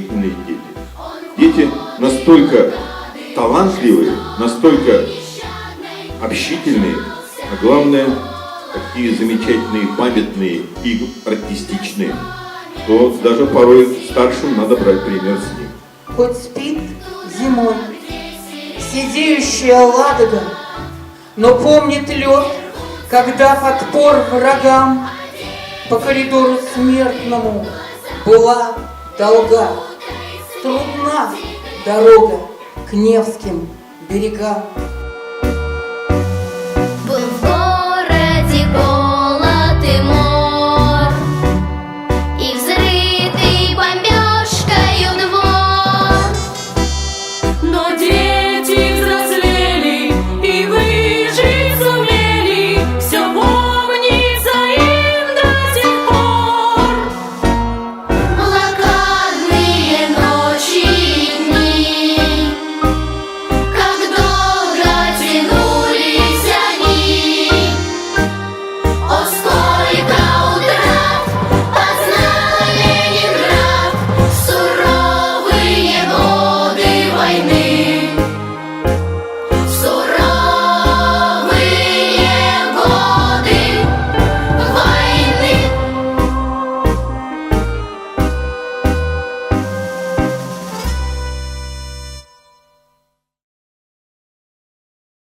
удивительные дети. Дети настолько талантливые, настолько общительные, а главное, такие замечательные, памятные и артистичные, что даже порой старшим надо брать пример с них. Хоть спит зимой сидеющая Ладога, но помнит лед, когда подпор врагам по коридору смертному была долга. Трудна дорога к Невским берегам.